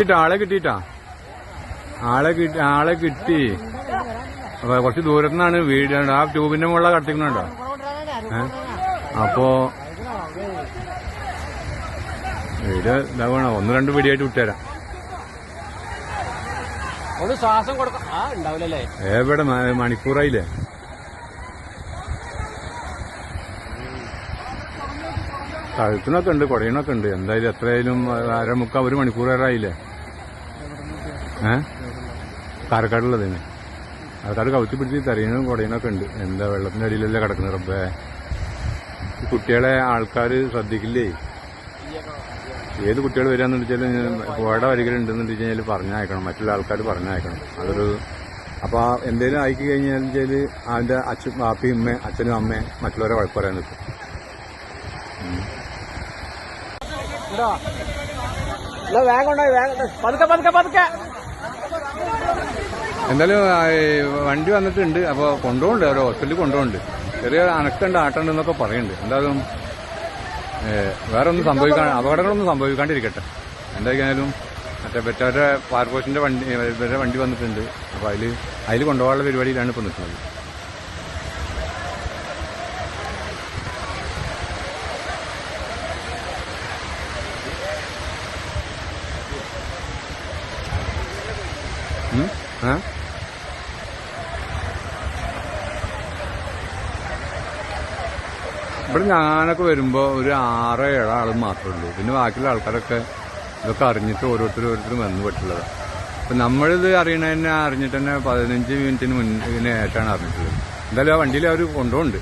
കിട്ടിട്ടാ ആളെ കിട്ടി. കുറച്ച് ദൂരത്തുനിന്നാണ് വീട്. ആ ട്യൂബിന്റെ മുകളിൽ കടത്തിക്കുന്നുണ്ടോ? അപ്പോ വീട് ഇതാവണോ? 1-2 പിടിയായിട്ട് വിട്ടുതരാം. ശ്വാസം കൊടുക്കാം. എവിടെ മണിക്കൂറായില്ലേ? കഴുത്തിനൊക്കെ ഉണ്ട്, കുടയണൊക്കെ ഉണ്ട്. എന്തായാലും എത്രയായാലും 1 മണിക്കൂറേറായില്ലേ? കാരക്കാടുള്ളതിന് ആൾക്കാർ കവുത്തി പിടിച്ച് തെരയണും കുടയണൊക്കെ ഉണ്ട്. എന്താ വെള്ളത്തിന്റെ അടിയിലല്ലേ കിടക്കുന്നത് റബ്ബേ. കുട്ടികളെ ആൾക്കാർ ശ്രദ്ധിക്കില്ലേ? ഏത് കുട്ടികൾ വരാന്ന് വെച്ചാൽ പുഴയുടെ വരികളുണ്ടെന്ന് വെച്ചാൽ പറഞ്ഞയക്കണം, മറ്റുള്ള ആൾക്കാർ പറഞ്ഞയക്കണം. അതൊരു അപ്പോൾ എന്തെങ്കിലും ആയിക്കി കഴിഞ്ഞാൽ വെച്ചാൽ അവൻ്റെ ബാപ്പയും അച്ഛനും അമ്മയും മറ്റുള്ളവരെ വഴക്ക് പറയാൻ നിൽക്കും. എന്തായാലും വണ്ടി വന്നിട്ടുണ്ട്. അപ്പോൾ കൊണ്ടുപോകുന്നുണ്ട്, അവർ ഹോസ്പിറ്റലിൽ കൊണ്ടുപോകുന്നുണ്ട്. ചെറിയ അനക്കുണ്ട്, ആട്ടുണ്ടെന്നൊക്കെ പറയുന്നുണ്ട്. എന്തായാലും വേറെ ഒന്നും അപകടങ്ങളൊന്നും സംഭവിക്കാണ്ടിരിക്കട്ടെ. എന്തായാലും മറ്റേ പെറ്റാരുടെ ഫയർഫോഴ്സിന്റെ വണ്ടി വന്നിട്ടുണ്ട്. അപ്പോൾ അതിൽ കൊണ്ടുപോകാനുള്ള പരിപാടിയിലാണ് ഇപ്പോൾ നിൽക്കുന്നത്. ഇവിടെ ഞാനൊക്കെ വരുമ്പോൾ ഒരു 6-7 ആളും മാത്രമേ ഉള്ളൂ. പിന്നെ ബാക്കിയുള്ള ആൾക്കാരൊക്കെ ഇതൊക്കെ അറിഞ്ഞിട്ട് ഓരോരുത്തരും വന്നു പെട്ടുള്ളതാണ്. അപ്പം നമ്മളിത് അറിഞ്ഞിട്ട് തന്നെ 15 മിനിറ്റിന് മുന്നേറ്റാണ് അറിഞ്ഞിട്ടുള്ളത്. എന്തായാലും ആ വണ്ടിയിൽ അവർ കൊണ്ടുപോകുന്നുണ്ട്.